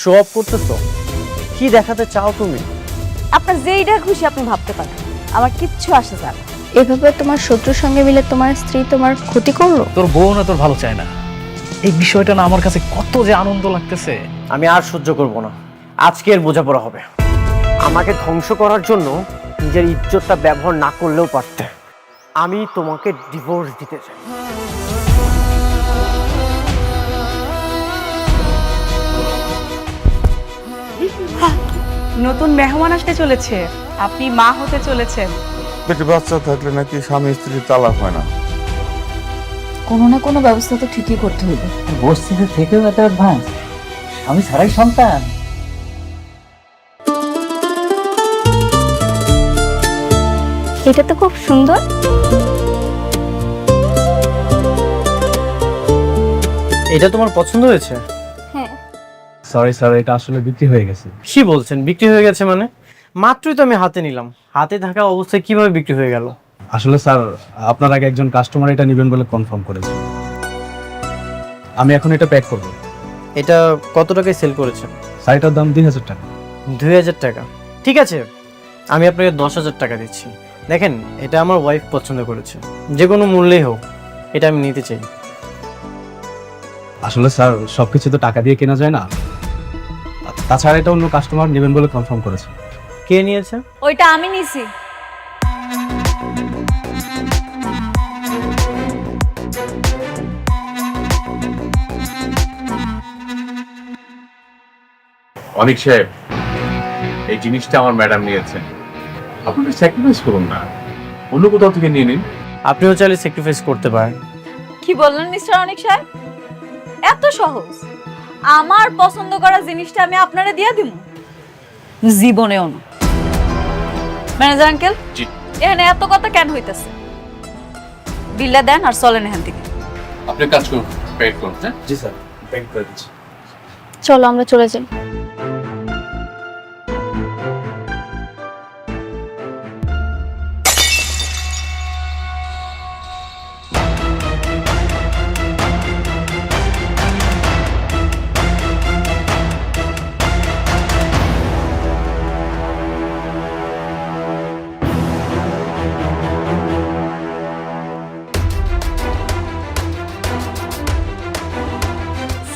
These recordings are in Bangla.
শো অফ করতেছো? কি দেখাতে চাও তুমি? আপনার যেইটা খুশি আপনি ভাবতে পারেন, আমার কিচ্ছু আসে যায় না। এভাবে তোমার শত্রুর সঙ্গে মিলে তোমার স্ত্রী তোমার ক্ষতি করলো। তোর বউ না তোর ভালো চায় না, এই বিষয়টা না আমার কাছে কত যে আনন্দ লাগতেছে। আমি আর সহ্য করব না, আজকের বোঝাপড়া হবে। আমাকে ধ্বংস করার জন্য নিজের ইজ্জতটা ব্যবহার না করলেও পারতে। আমি তোমাকে ডিভোর্স দিতে চাই। নতুন মেহমান আসতে চলেছে, আপনি মা হতে চলেছেন। পেটে বাচ্চা থাকলে নাকি স্বামী স্ত্রীর তালাক হয় না। কোনো না কোনো ব্যবস্থা তো ঠিকই করতে হবে। বস্তিতে থেকেও এত অ্যাডভান্স, স্বামী ছাড়াই সন্তান। এটা তো খুব সুন্দর। এটা তোমার পছন্দ হয়েছে? হ্যাঁ। সরি স্যার, এটা আসলে বিক্রি হয়ে গেছে। কি বলছেন বিক্রি হয়ে গেছে মানে? মাত্রই তো আমি হাতে নিলাম, হাতে থাকা অবস্থায় কিভাবে বিক্রি হয়ে গেল? আসলে স্যার, আপনার আগে একজন কাস্টমার এটা নেবেন বলে কনফার্ম করেছে। আমি এখন এটা প্যাক করব। এটা কত টাকায় সেল করেছেন? শাড়িটার দাম 2000 টাকা। 2000 টাকা? ঠিক আছে, আমি আপনাকে 10,000 টাকা দিচ্ছি। দেখেন, এটা আমার ওয়াইফ পছন্দ করেছে, যে কোনো মূল্যেই হোক এটা আমি নিতে চাই। আসলে স্যার, সবকিছু তো টাকা দিয়ে কেনা যায় না। তাছাড়া এটা অন্য কাস্টমার নেবেন বলে কনফার্ম করেছে। কে নিয়েছে? ওইটা আমি নিছি। অনিক সাহেব, এই জিনিসটা আমার ম্যাডাম নিয়েছেন, আপনি স্যাক্রিফাইস করুন না, অন্য কোথাও থেকে নিয়ে নিন। আপনিও চাইলে স্যাক্রিফাইস করতে পারেন। কি বললেন মিস্টার অনিক সাহেব? এত সহজ? আমার পছন্দ করা জিনিসটা আমি আপনারে দিয়ে দিব? জীবনেও না। ম্যানেজার আঙ্কেল, জি। এখানে এত কথা কেন হইতেছে? বিলটা দেন আর চলেন এখান থেকে। আপনি কাজ করুন, পেড করুন। হ্যাঁ, জি স্যার, প্যাক করে দিচ্ছি। চলো আমরা চলে যাই।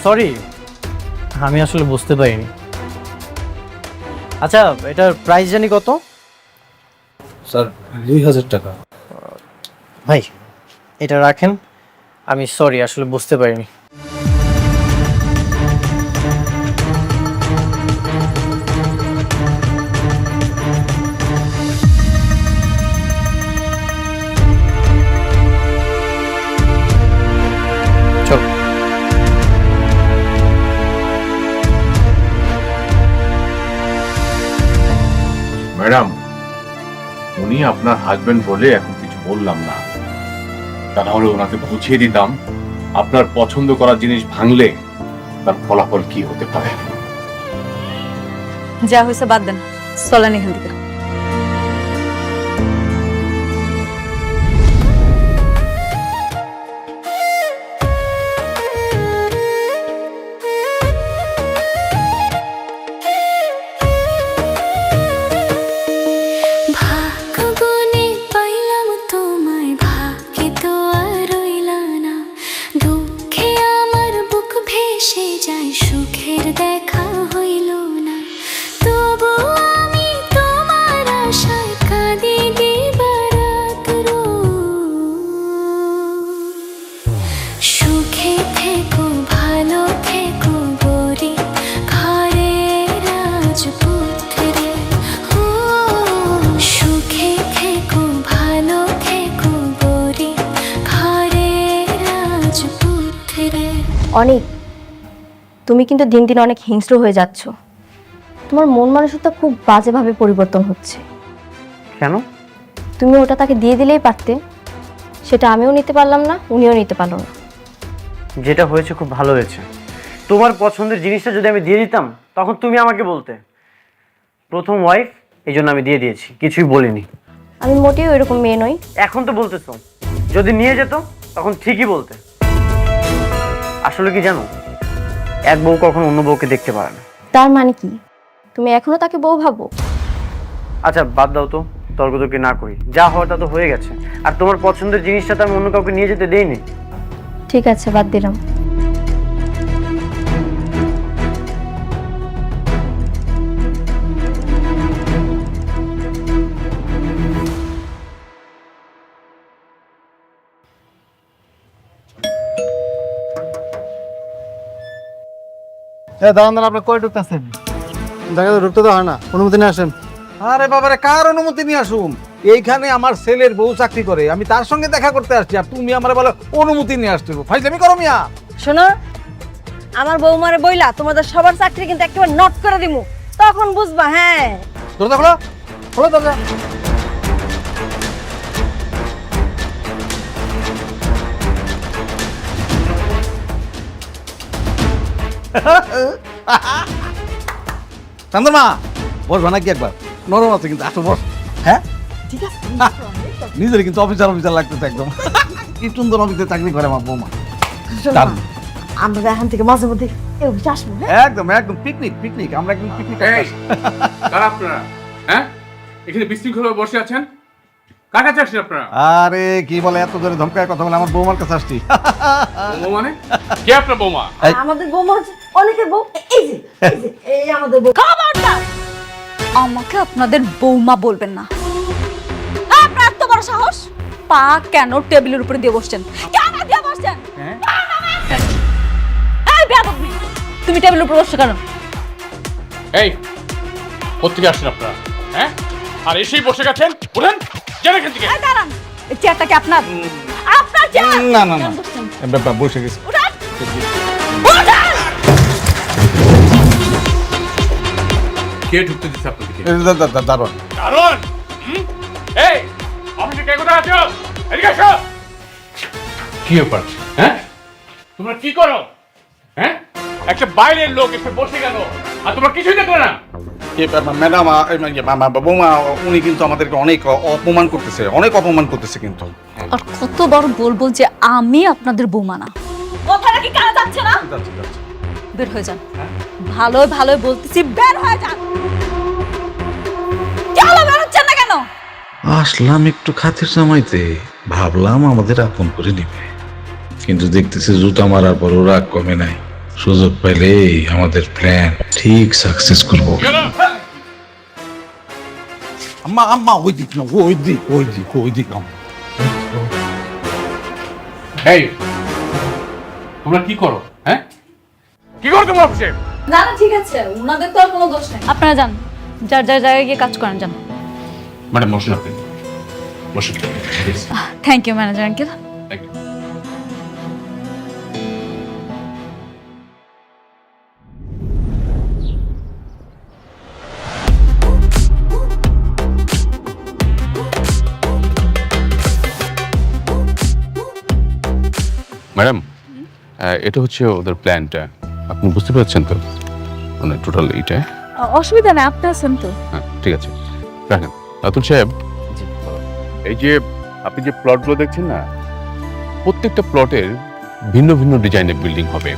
সরি, আমি আসলে বুঝতে পারিনি। আচ্ছা, এটার প্রাইস জানি কত? স্যার 2000 টাকা। ভাই, এটা রাখেন। আমি সরি, আসলে বুঝতে পারিনি। চল। ম্যাডাম, উনি আপনার হাজবেন্ড বলে এখন কিছু বললাম না, তা নাহলে ওনাকে বুঝিয়ে দিতাম আপনার পছন্দ করা জিনিস ভাঙলে তার ফলাফল কি হতে পারে। যা হয়েছে বাদ দেন, চলেন এখান থেকে। ভাগ্যগুণে পাইলাম তোমায়, ভাগ্যে তো আর রইলা না। দুঃখে আমার বুক ভেসে যায়, সুখের দেখা হইল না। তবু আমি তোমার আশায় কাঁদি দিবারাত সুখে থেকো, ভালো থেকো গরি, ঘরে রাজপুত্রে। ও সুখে থেকো, ভালো থেকো গরি, ঘরে রাজপুত্রে। অনেক, তুমি কিন্তু দিন দিন অনেক হিংস্র হয়ে যাচ্ছ। তোমার মন মানসিকতা খুব বাজেভাবে পরিবর্তন হচ্ছে। কেন? তুমি ওটা তাকে দিয়ে দিলেই পারতে, সেটা আমিও নিতে পারলাম না, উনিও নিতে পারলো না। যেটা হয়েছে খুব ভালো হয়েছে। তোমার পছন্দের জিনিসটা যদি আমি দিয়ে দিতাম, তখন তুমি আমাকে বলতে প্রথম ওয়াইফ, এই জন্য আমি দিয়ে দিয়েছি, কিছুই বলিনি। আমি মোটেও এরকম মেয়ে নই। এখন তো বলতেছো, যদি নিয়ে যেত তখন ঠিকই বলতে। আসলে কি জানো, এক বউ কখনো অন্য বউকে দেখতে পারে না, তার মানে কি তুমি এখনো তাকে বউ ভাবো? আচ্ছা বাদ দাও তো, তর্ক তর্কি না করি, যা হওয়ার তা তো হয়ে গেছে। আর তোমার পছন্দের জিনিসটা তো আমি অন্য কাউকে নিয়ে যেতে দেইনি। ঠিক আছে, বাদ দিলাম। দাঁড়ান দাঁড়ান, আপনি কই ঢুকতেছেন? জায়গাতে ঢুকতে তো হয় না, অনুমতি নিয়ে আসেন। আরে বাবারে, কার অনুমতি নিয়ে আসুন? এইখানে আমার ছেলের বউ চাকরি করে, আমি তার সঙ্গে দেখা করতে আসছি, আর তুমি আমার বলো অনুমতি নিয়ে আসতে? ফাইজলামি করো মিয়া। শোনো, আমার বৌমারে বইলা তোমাদের সবার চাকরি কিন্তু একেবারে নট করে দিমু, তখন বুঝবা। হ্যাঁ, দরজা খোলো, খোলো দরজা। চন্দ্রমা, বসবা নাকি একবার? নরম আছে কিন্তু, আসো বস। হ্যাঁ ঠিক আছে। নিজের কিন্তু অফিসার অফিসার লাগতেছে একদম। কি সুন্দর অফিসে চাকরি করে আমার বৌমা। দারুণ। আমরা এখান থেকে মাঝে মধ্যে এই অফিসে আসবো। একদম একদম পিকনিক পিকনিক, আমরা একদম পিকনিক। কারা আপনারা? হ্যাঁ, এখানে বিশৃঙ্খলভাবে বসে আছেন, কার কাছে আসছেন আপনারা? আরে কি বলে, এত জোরে ধমকায় কথা বলে, আমার বৌমার কাছে আসছি। বৌমা মানে? কে আপনার বৌমা? আমাদের বৌমা হচ্ছে অনেকের বউ। এই যে এই আমাদের বউ। খবরদার আমাকে আপনাদের বৌমা বলবেন না। আপনার এত বড় সাহস! পা কেন টেবিলের উপরে দিয়ে বসছেন? কেন দিয়ে বসছেন? এই বেয়াদব মেয়ে, তুমি টেবিলের উপরে বসছো কেন? এই, কোত্থেকে আসছেন আপনারা? হ্যাঁ, আর এসেই বসে গেছেন? উঠেন, যান এখান থেকে। এই দাঁড়ান, এই চেয়ারটা কি আপনার? আপনার চেয়ার? না না না, বসে গেছি। উঠান! উঠান! কে ঢুকতে দিচ্ছে আপনাদেরকে? দারুণ। কারণ এই অফিসে কে কোথায় আছো? এদিকে আসো। কি ব্যাপার? হ্যাঁ, তোমরা কি করো? হ্যাঁ, একটা বাইরের লোক এসে বসে গেল আর তোমরা কিছুই দেখলে না। ম্যাডাম, বৌমা উনি কিন্তু আমাদেরকে অনেক অপমান করতেছে, অনেক অপমান করতেছে কিন্তু। আর কতবার বলবো যে আমি আপনাদের বৌমা না? কথাটা কি কানে যাচ্ছে না? বের হয়ে যান। ভালো ভালো বলতেছি, বের হয়ে যান। কেন বের হচ্ছেন না কেন? আসলাম একটু খাতির জামাইতে, ভাবলাম আমাদের আপন করে নিবে, কিন্তু দেখতেছি জুতা মারার পর ওরা কমে নাই। সুযোগ পেলে আমাদের প্ল্যান ঠিক সাকসেস করবো। আম্মা আম্মা, ওই দিক না, ওই দিক ওই দিক ওই দিক। এই তোমরা কি করো? হ্যাঁ, কি করো তোমরা অফিসে? না না ঠিক আছে, ওনাদের তো আর কোনো দোষ নেই। আপনারা যান, যার যার জায়গায় গিয়ে কাজ করেন, যান। ম্যাডাম বসুন, আপনি বসুন। Thank you manager uncle. Thank you. Madam, এটা হচ্ছে ওদের প্ল্যানটা, আপনি বুঝতে পারছেন তো? মানে টোটাল এইটা। অসুবিধা নেই, আপনি আছেন তো। হ্যাঁ ঠিক আছে, রাখেন। রাতুল সাহেব, এই যে আপনি যে প্লটগুলো দেখছেন না, প্রত্যেকটা প্লটের ভিন্ন ভিন্ন ডিজাইনের বিল্ডিং হবে।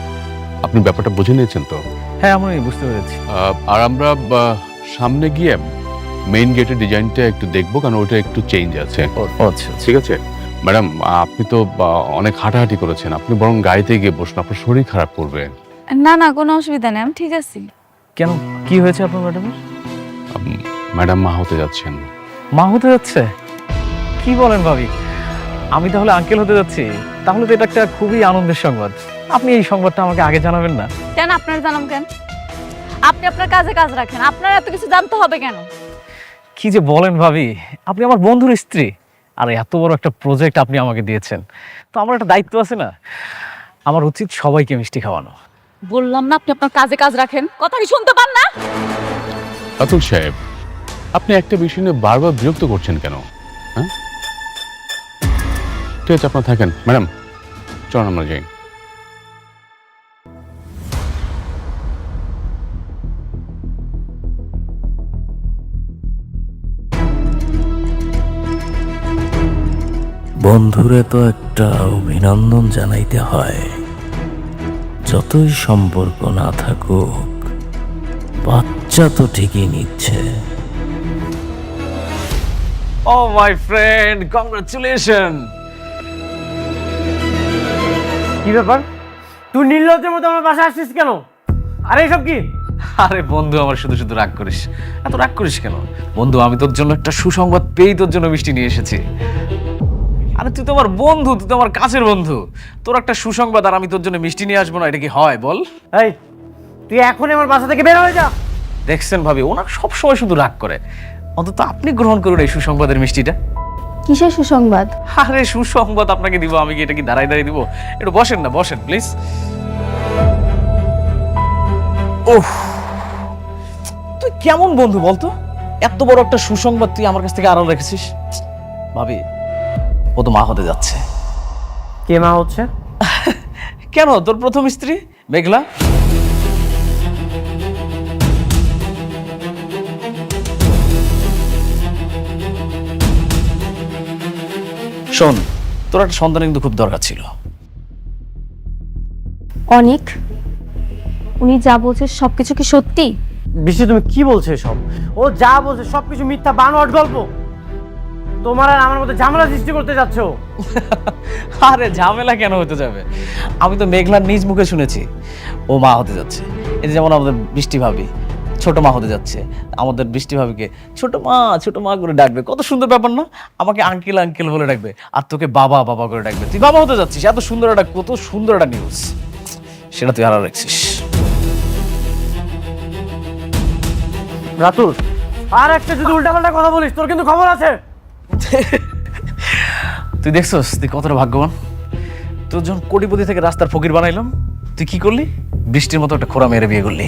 আপনি ব্যাপারটা বুঝে নিয়েছেন তো? হ্যাঁ, আমি বুঝতে পেরেছি। আর আমরা সামনে গিয়ে মেইন গেটের ডিজাইনটা একটু দেখবো, কারণ ওটা একটু চেঞ্জ আছে। আচ্ছা ঠিক আছে ম্যাডাম, আপনি তো অনেক হাঁটাহাঁটি করেছেন, আপনি বরং গাড়িতে গিয়ে বসুন, আপনার শরীর খারাপ করবে। না না, কোনো অসুবিধা নেই, আমি ঠিক আছি। কেন, কি হয়েছে আপনার ম্যাডামের? ম্যাডাম মা হতে যাচ্ছেন। মা হতে যাচ্ছে? কি বলেন ভাবি, আমি তাহলে আঙ্কেল হতে যাচ্ছি? তাহলে তো এটা একটা খুবই আনন্দের সংবাদ। আপনি এই সংবাদটা আমাকে আগে জানাবেন না? কেন আপনার জানাম কেন? আপনি আপনার কাজে কাজ রাখেন, আপনার এত কিছু জানতে হবে কেন? কি যে বলেন ভাবি, আপনি আমার বন্ধুর স্ত্রী, আর এত বড় একটা প্রজেক্ট আপনি আমাকে দিয়েছেন, তো আমার একটা দায়িত্ব আছে না? আমার উচিত সবাইকে মিষ্টি খাওয়ানো। বললাম না আপনি আপনার কাজে কাজ রাখেন, কথা কি শুনতে পান না? রাতুল সাহেব, আপনি একটা বিষয় নিয়ে বারবার বিরক্ত করছেন কেন? হ্যাঁ ঠিক আছে, আপনার থাকেন। ম্যাডাম চলুন আমরা যাই। বন্ধুরে তো একটা অভিনন্দন জানাইতে হয়, যতই সম্পর্ক না থাকুক বাচ্চা তো ঠিকই নিচ্ছে। ও মাই ফ্রেন্ড, কংগ্রাচুলেশন। কি ব্যাপার, তুই নির্লজ্জের মতো আমার বাসায় আসছিস কেন? আরে এসব কি? আরে বন্ধু, আমার শুধু শুধু রাগ করিস, এত রাগ করিস কেন বন্ধু? আমি তোর জন্য একটা সুসংবাদ পেয়েই তোর জন্য মিষ্টি নিয়ে এসেছি। আরে তুই তো আমার বন্ধু, তুই তো আমার কাছের বন্ধু, তোর একটা সুসংবাদ আর আমি তোর জন্য মিষ্টি নিয়ে আসবো না, এটা কি হয় বল? এই, তুই এখনই আমার বাসা থেকে বের হয়ে যা। দেখছেন ভাবি, ওনার সবসময় শুধু রাগ করে, অন্তত আপনি গ্রহণ করুন এই সুসংবাদের মিষ্টিটা। কিসের সুসংবাদ? আরে সুসংবাদ আপনাকে দিব, আমি কি এটা কি দাঁড়াই দাঁড়িয়ে দিব? একটু বসেন না, বসেন প্লিজ। ওহ, তুই কেমন বন্ধু বলতো? এত বড় একটা সুসংবাদ তুই আমার কাছ থেকে আড়াল রেখেছিস। ভাবি, ও তো মা হতে যাচ্ছে। কে মা হচ্ছে? কেন, তোর প্রথম স্ত্রী মেঘলা। শোন, তোর একটা সন্তান কিন্তু খুব দরকার ছিল। অনেক, উনি যা বলছে সবকিছু কি সত্যি? বৃষ্টি, তুমি কি বলছো সব? ও যা বলছে সবকিছু মিথ্যা, বানোয়াট গল্প। তোমার আর আমার মধ্যে ঝামেলা সৃষ্টি করতে যাচ্ছ। আরে ঝামেলা কেন হতে যাবে? আমি তো মেঘলার নিজ মুখে শুনেছি ও মা হতে যাচ্ছে। এই যে যেমন আমাদের বৃষ্টি ভাবি ছোট মা হতে যাচ্ছে, আমাদের বৃষ্টি ভাবিকে ছোট মা করে ডাকবে। কত সুন্দর ব্যাপার না? আমাকে আঙ্কেল আঙ্কেল বলে ডাকবে, আর তোকে বাবা বাবা করে ডাকবে। তুই বাবা হতে যাচ্ছিস, এত সুন্দর একটা, কত সুন্দর একটা নিউজ, সেটা তুই হারা রাখছিস। রাতুল, আর একটা যদি উল্টাপাল্টা কথা বলিস তোর কিন্তু খবর আছে। তুই দেখছস তুই কতটা ভাগ্যবান? তোর যখন কোটিপতি থেকে রাস্তার ফকির বানাইলাম, তুই কি করলি? বৃষ্টির মতো একটা খোরা মেরে বিয়ে করলি,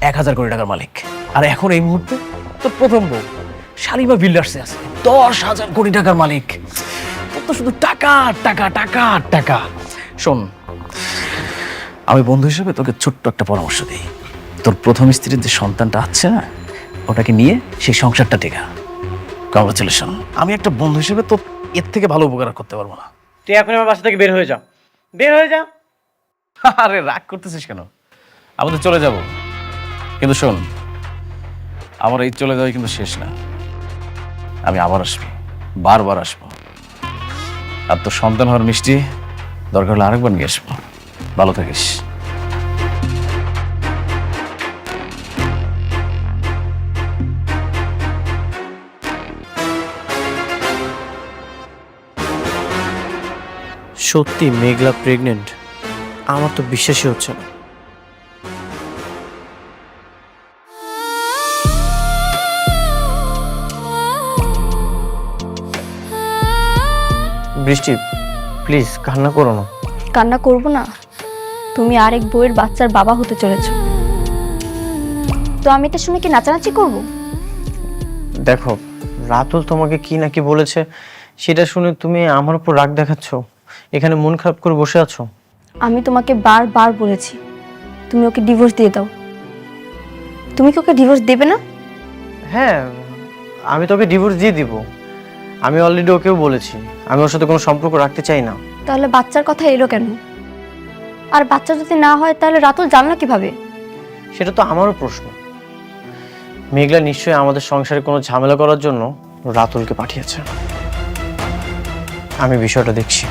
1000 কোটি টাকার মালিক। আর এখন এই মুহূর্তে তোর প্রথম বউ শালিমা বিল্ডার্সে আছে, 10,000 কোটি টাকার মালিক। তোর তো শুধু টাকা টাকা টাকা টাকা। শোন, আমি বন্ধু হিসেবে তোকে ছোট্ট একটা পরামর্শ দিই। তোর প্রথম স্ত্রীর যে সন্তানটা আছে না, ওটাকে নিয়ে সেই সংসারটা টেকা। কংগ্রাচুলেশন। আমি একটা বন্ধু হিসেবে তো এর থেকে ভালো উপকার করতে পারবো না। তুই এখন আমার বাসা থেকে বের হয়ে যা, বের হয়ে যা। আরে রাগ করতেছিস কেন? আমি তো চলে যাব, কিন্তু শোন, আমার এই চলে যাওয়া কিন্তু শেষ না। আমি আবার আসবো, বারবার আসবো। আর তোর সন্তান হওয়ার মিষ্টি দরকার হলে আরেকবার নিয়ে আসবো। ভালো থাকিস। সত্যি মেঘলা প্রেগনেন্ট? আমার তো বিশ্বাসই হচ্ছে না। বৃষ্টি, প্লিজ কান্না করো না। কান্না করব না? তুমি আরেক বউয়ের বাচ্চার বাবা হতে চলেছো, তো আমি এটা শুনে কি নাচানাচি করব? দেখো, রাতুল তোমাকে কি নাকি বলেছে, সেটা শুনে তুমি আমার উপর রাগ দেখাচ্ছ, এখানে মন খারাপ করে বসে আছো। আমি তোমাকে বারবার বলেছি তুমি ওকে ডিভোর্স দিয়ে দাও। তুমি কি ওকে ডিভোর্স দেবে না? হ্যাঁ, আমি তোকে ডিভোর্স দিয়ে দিব। আমি অলরেডি ওকেও বলেছি আমি ওর সাথে কোনো সম্পর্ক রাখতে চাই না। তাহলে বাচ্চার কথা এলো কেন? আর বাচ্চা যদি না হয় তাহলে রাতুল জানলো কিভাবে? সেটা তো আমারও প্রশ্ন। মেঘলা নিশ্চয়ই আমাদের সংসারে কোনো ঝামেলা করার জন্য রাতুলকে পাঠিয়েছে। আমি বিষয়টা দেখছি।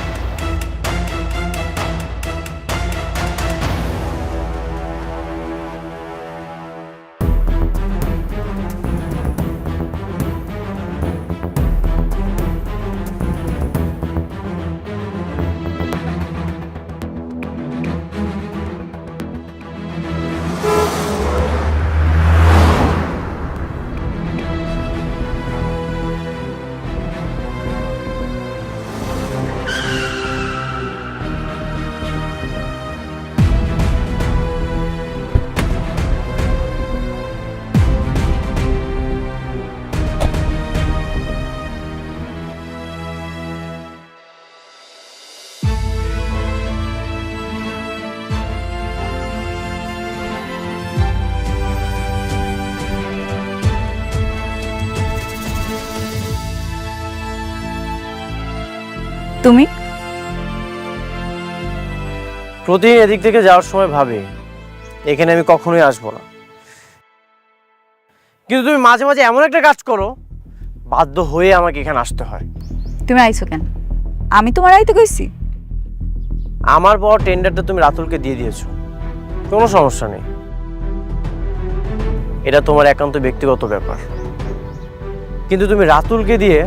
তুমি প্রতিদিন এদিক থেকে যাওয়ার সময় ভাবি এখানে আমি কখনোই আসবো না। কিন্তু তুমি মাঝে মাঝে এমন একটা কাজ করো, বাধ্য হয়ে আমাকে এখানে আসতে হয়। তুমি আইছো কেন? আমি তোমার আইতে কইছি? আমার বড় টেন্ডারটা তুমি রাতুলকে দিয়ে দিয়েছো, কোনো সমস্যা নেই, এটা তোমার একান্ত ব্যক্তিগত ব্যাপার। কিন্তু তুমি রাতুলকে দিয়ে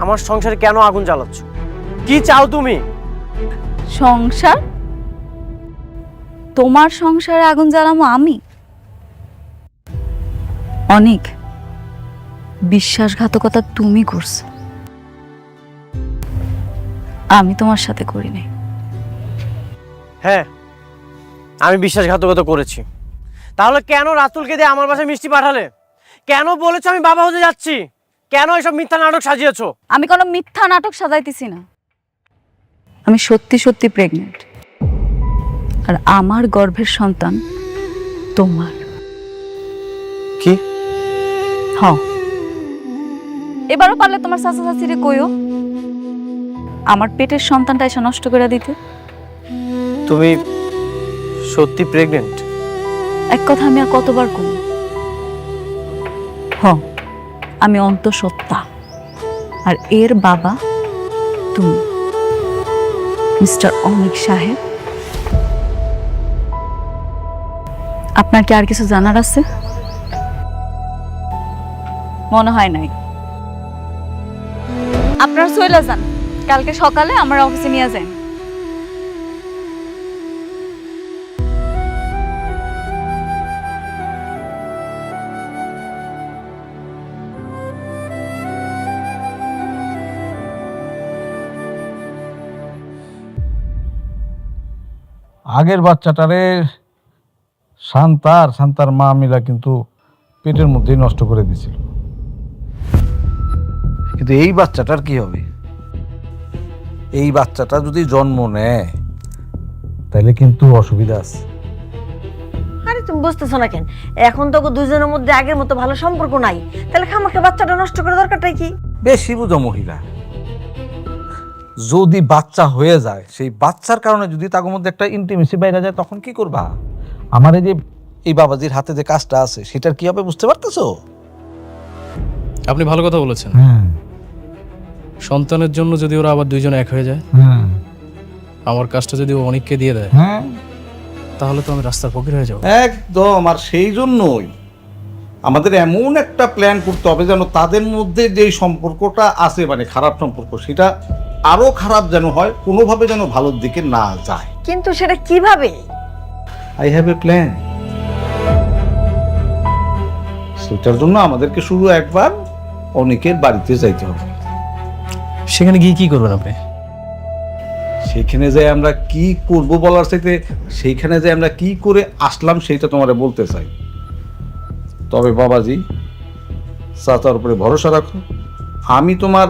আমার সংসারে কেন আগুন জ্বালাচ্ছ? কি চাও তুমি? সংসার? তোমার সংসারে আগুন জ্বালামো আমি? অনেক বিশ্বাসঘাতকতা তুমি করছো, আমি তোমার সাথে করি নাই। হ্যাঁ, আমি বিশ্বাসঘাতকতা করেছি। তাহলে কেন রাতুলকে দিয়ে আমার বাসায় মিষ্টি পাঠালে? কেন বলেছো আমি বাবা হতে যাচ্ছি? কেন এসব মিথ্যা নাটক সাজিয়েছো? আমি কোনো মিথ্যা নাটক সাজাইতেছি না, আমি সত্যি সত্যি প্রেগনেন্ট, আর আমার গর্ভের সন্তান তোমার। কি? হ্যাঁ, এবারও পারলে তোমার চাচা চাচিরে কইও আমার পেটের সন্তানটা এসে নষ্ট করে দিতে। তুমি সত্যি প্রেগনেন্ট? এক কথা আমি আর কতবার কই? হ্যাঁ, আমি অন্তঃসত্ত্বা, আর এর বাবা তুমি, মিস্টার অনিক সাহেব। আপনার কি আর কিছু জানার আছে? মনে হয় নাই। আপনারা চলে যান, কালকে সকালে আমার অফিসে নিয়ে যান। আগের বাচ্চাটারে শান্তার মা মিলা কিন্তু পেটের মধ্যেই নষ্ট করে দিছিল, কিন্তু এই বাচ্চাটার কি হবে? এই বাচ্চাটা যদি জন্ম নেয় তাহলে কিন্তু অসুবিধা আছে। আরে তুমি বুঝতেছো না কেন? এখন তো দুজনের মধ্যে আগের মতো ভালো সম্পর্ক নাই, তাহলে খামাকে বাচ্চাটা নষ্ট করে দরকারটাই কি? বেশি বুঝো মহিলা। যদি বাচ্চা হয়ে যায়, সেই বাচ্চার কারণে যদি তার মধ্যে একটা ইন্টিমেসি বাইরে যায়, তখন কি করবা? আমার এই যে এই বাবাজির হাতে যে কাজটা আছে, সেটার কি হবে বুঝতে পারতেছো? আপনি ভালো কথা বলেছেন। সন্তানের জন্য যদি ওরা আবার দুইজন এক হয়ে যায়, আমার কাজটা যদি ও অনেককে দিয়ে দেয়, তাহলে তো আমি রাস্তার ফকির হয়ে যাবো। একদম। আর সেই জন্যই আমাদের এমন একটা প্ল্যান করতে হবে যেন তাদের মধ্যে যে সম্পর্কটা আছে, মানে খারাপ সম্পর্ক, সেটা আরো খারাপ যেন হয়, কোনোভাবে যেন ভালোর দিকে না যায়। কিন্তু সেটা কিভাবে? I have a plan. সেটার জন্য আমাদেরকে শুধু একবার অনেকের বাড়িতে যাইতে হবে। সেখানে গিয়ে কি করবেন আপনি? সেখানে যাই আমরা কি করব বলার চাইতে সেইখানে যাই আমরা কি করে আসলাম সেইটা তোমারে বলতে চাই। তবে বাবাজি, চাচার উপরে ভরসা রাখো, আমি তোমার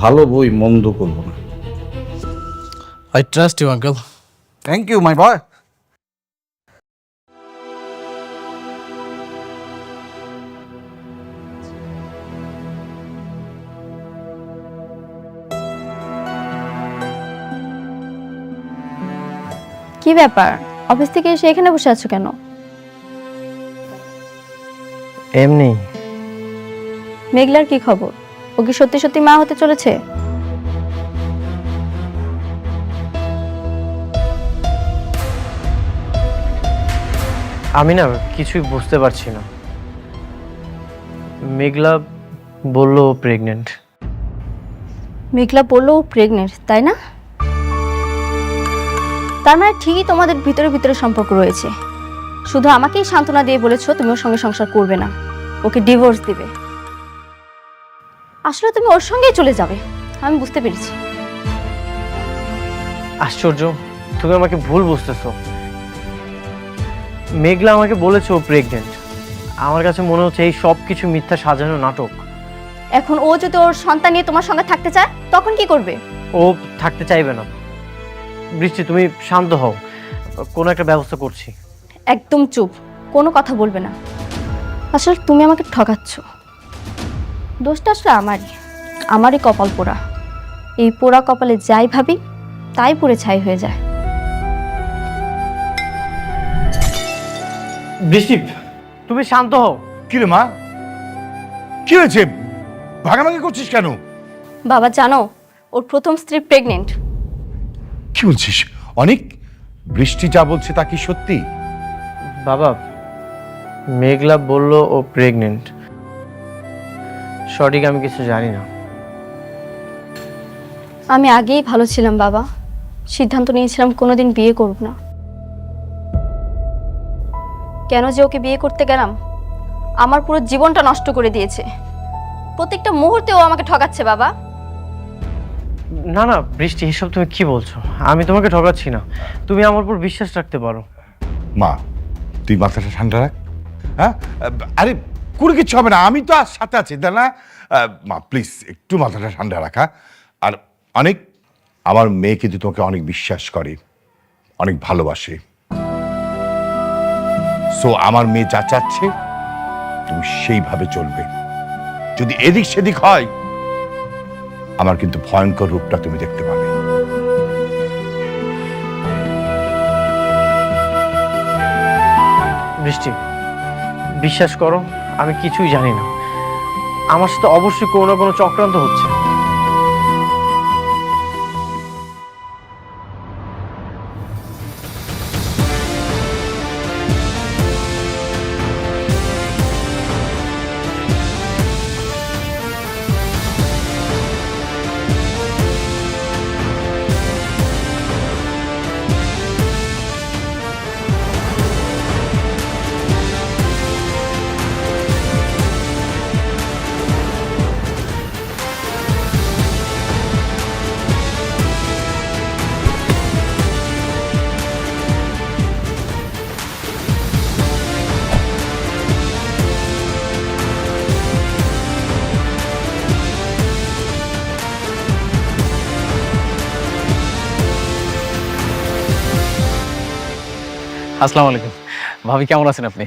ভালো বই মন্দ করবো না। I trust you uncle. Thank you my boy. কি ব্যাপার, অফিস থেকে এসে এখানে বসে আছো কেন? এমনি। মেঘলার কি খবর? ও কি সত্যি সত্যি মা হতে চলেছে? আমি না কিছুই বুঝতে পারছি না। মেঘলা বললো প্রেগনেন্ট। মেঘলা বললো ও প্রেগনেন্ট, তাই না? তার মানে ঠিকই তোমাদের ভিতরে ভিতরে সম্পর্ক রয়েছে। শুধু আমাকেই সান্ত্বনা দিয়ে বলেছো তুমি ওর সঙ্গে সংসার করবে না, ওকে ডিভোর্স দিবে। আসলে তুমি ওর সঙ্গেই চলে যাবে, আমি বুঝতে পেরেছি। আশ্চর্য, তুমি আমাকে ভুল বুঝতেছো। মেঘলা আমাকে বলেছে ও প্রেগনেন্ট। আমার কাছে মনে হচ্ছে এই সব কিছু মিথ্যা সাজানো নাটক। এখন ও যদি ওর সন্তান নিয়ে তোমার সঙ্গে থাকতে চায়, তখন কি করবে? ও থাকতে চাইবে না। বৃষ্টি, তুমি শান্ত হও, কোনো একটা ব্যবস্থা করছি। একদম চুপ, কোনো কথা বলবে না। আসলে তুমি আমাকে ঠকাচ্ছ। দোষটা আসলে আমারই কপাল পোড়া। এই পোড়া কপালে যাই ভাবি তাই পুড়ে ছাই হয়ে যায়। বৃষ্টি, তুমি শান্ত হও। কি রে মা, কি হয়েছে? ভাগাভাগি করছিস কেন? বাবা জানো, ওর প্রথম স্ত্রী প্রেগনেন্ট। কি বলছিস? অনেক বৃষ্টি যা বলছে তা কি সত্যি? বাবা, মেঘলা বলল ও প্রেগনেন্ট। সঠিক আমি কিছু জানি না। আমি আগেই ভালো ছিলাম বাবা, সিদ্ধান্ত নিয়েছিলাম কোনোদিন বিয়ে করব না। কেন যে ওকে বিয়ে করতে গেলাম, আমার পুরো জীবনটা নষ্ট করে দিয়েছে। প্রত্যেকটা মুহূর্তে ও আমাকে ঠকাচ্ছে বাবা। না না বৃষ্টি, এসব তুমি কি বলছো? আমি তোমাকে ঠকাচ্ছি না, তুমি আমার উপর বিশ্বাস রাখতে পারো। মা, তুই মাথাটা ঠান্ডা রাখ। হ্যাঁ, আরে কোনো কিছু হবে না, আমি তো আর সাথে আছি, তাই না? মা প্লিজ একটু মাথাটা ঠান্ডা রাখা। আর অনেক, আমার মেয়ে কিন্তু তোমাকে অনেক বিশ্বাস করে, অনেক ভালোবাসে। সো আমার মেয়ে যা চাচ্ছে তুমি সেইভাবে চলবে। যদি এদিক সেদিক হয়, আমার কিন্তু ভয়ঙ্কর রূপটা তুমি দেখতে পাবে। বৃষ্টি, বিশ্বাস করো, আমি কিছুই জানি না। আমার সাথে অবশ্যই কোনো না কোনো চক্রান্ত হচ্ছে। আসসালামু আলাইকুম। ভাবি কেমন আছেন আপনি?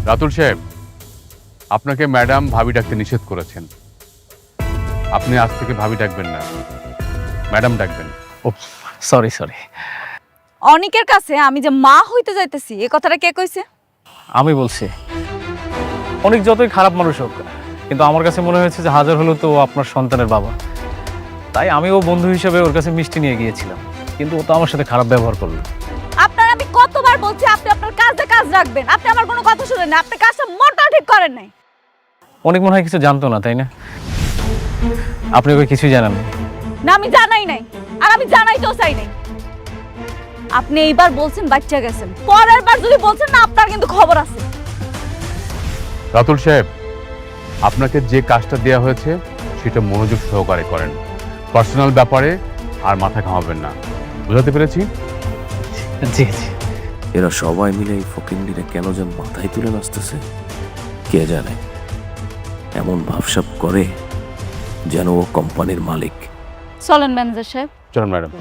রাতুল সাহেব, আপনাকে ম্যাডাম ভাবি ডাকতে নিষেধ করেছেন। আপনি আজ থেকে ভাবি ডাকবেন না, ম্যাডাম ডাকবেন। ও সরি সরি। অনেকের কাছে আমি যে মা হইতে যাইতেছি, এই কথাটা কে কইছে? আমি বলছি। অনেক যতই খারাপ মানুষ হোক, কিন্তু আমার কাছে মনে হয়েছে যে হাজার হলেও তো ও আপনার সন্তানের বাবা। তাই আমি ও বন্ধু হিসেবে ওর কাছে মিষ্টি নিয়ে গিয়েছিলাম, কিন্তু ও তো আমার সাথে খারাপ ব্যবহার করলো। আপনার আমি কতবার বলছি আপনি আপনার কাজে কাজ রাখবেন, আপনি আমার কোনো কথা শুনেন না, আপনি কাজটা মোটেও ঠিক করেন নাই। অনেক মনে হয় কিছু জানতো না, তাই না? আপনি ওকে কিছুই জানেন না? না, আমি জানাই নাই, আর আমি জানাইতেও চাই নাই। আপনি এইবার বলছেন বাচ্চা গেছেন, পরের বার যদি বলছেন না, আপনার কিন্তু খবর আছে। রাতুল সাহেব, আপনাকে যে কাজটা দেওয়া হয়েছে সেটা মনোযোগ সহকারে করেন। পার্সোনাল ব্যাপারে আর মাথা ঘামাবেন না, বুঝাতে পেরেছি? জি জি। এরা সবাই মিলে এই ফকিন্ডিরে কেন যেন মাথায় তুলে নাচতেছে কে জানে। এমন ভাবসাব করে যেন ও কোম্পানির মালিক। চলেন ম্যানেজার সাহেব। চলুন ম্যাডাম।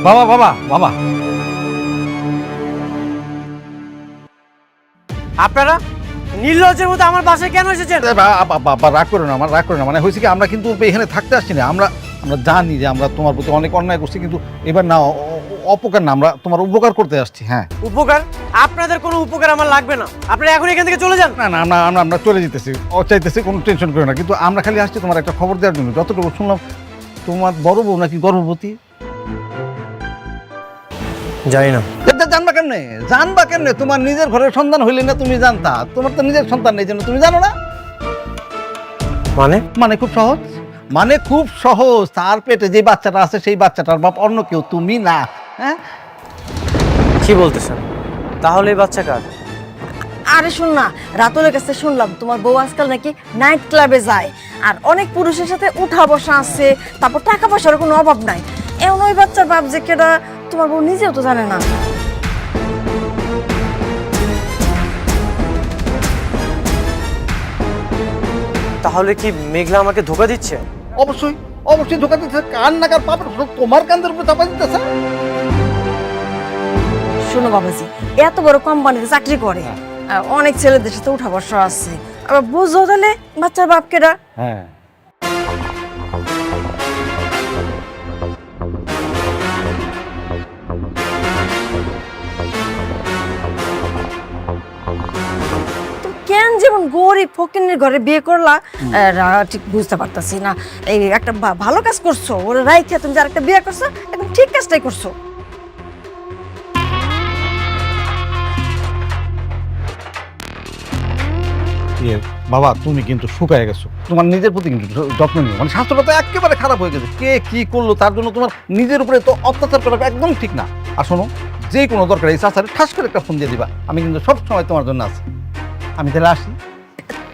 বাবা বাবা বাবা, আপনারা নির্লজ্জের মতো আমার বাসায় কেন এসেছেন? রাগ করো না, আমার রাগ করো না। মানে হয়েছে কি, আমরা কিন্তু এখানে থাকতে আসছি না। আমরা জানি যে আমরা তোমার প্রতি অনেক অন্যায় করছি, কিন্তু এবার না, অপকার না, আমরা তোমার উপকার করতে আসছি। হ্যাঁ। উপকার? আপনাদের কোনো উপকার আমার লাগবে না, আপনারা এখন এখান থেকে চলে যান। না না, আমরা চলে যেতেছি, ও চাইতেছি, কোনো টেনশন করো না। কিন্তু আমরা খালি আসছি তোমার একটা খবর দেওয়ার জন্য। যতটুকু শুনলাম তোমার বড় বউ নাকি গর্ভবতী। জানি না। জানবা কেমনে? তোমার নিজের ঘরের সন্তান হইলে না তুমি জানতা? তোমার তো নিজের সন্তান নেই, জন্য তুমি জানো না। মানে খুব সহজ, মানে খুব সহজ। তার পেটে যে বাচ্চাটা আছে সেই বাচ্চাটার বাপ অন্য কেউ, তুমি না। হ্যাঁ, কি বলতেছেন? তাহলে এই বাচ্চা কার? আরে শোন না, রাতুলের কাছে শুনলাম তোমার বউ আজকাল নাকি নাইট ক্লাবে যায়, আর অনেক পুরুষের সাথে উঠা বসা আছে, তারপর টাকা পয়সার কোনো অভাব নাই। এমন ওই বাচ্চার বাপ যে কেডা তোমার বউ নিজেও তো জানে না। তাহলে কি মেঘলা আমাকে ধোকা দিচ্ছে? অবশ্যই অবশ্যই ধোকা দিতেছে। কান নাকার পাপড় তোমার কান্দের উপরে চাপা দিতেছে। শোনো বাবাজি, এত বড় কোম্পানিতে চাকরি করে, অনেক ছেলেদের সাথে উঠা বসা আছে। আবার বুঝো তাহলে বাচ্চার বাপকেরা। হ্যাঁ কেন যেমন গরিব ফকিনের ঘরে বিয়ে করলা ঠিক বুঝতে পারতাছি না। এই একটা ভালো কাজ করছো, ওরা রাইখা তুমি যে আরেকটা বিয়ে করছো, একদম ঠিক কাজটাই করছো। বাবা তুমি কিন্তু শুকায় গেছো, তোমার নিজের প্রতি কিন্তু যত্ন নিও। মানে স্বাস্থ্যটা তো একেবারে খারাপ হয়ে গেছে, কে কি করলো তার জন্য তোমার নিজের উপরে তো অত্যাচার করা একদম ঠিক না। আর শোনো, যে কোনো দরকার এই চাচারে ঠাস করে একটা ফোন দিয়ে দিবা, আমি কিন্তু সব সময় তোমার জন্য আছি। আমি তাহলে আসি।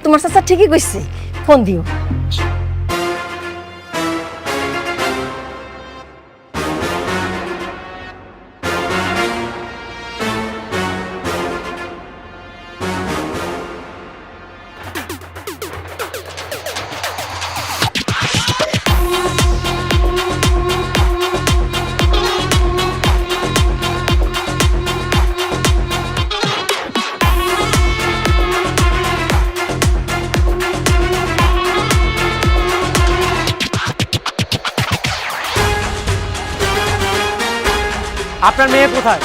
তোমার চাচা ঠিকই কইছে, ফোন দিও। আপনার মেয়ে কোথায়?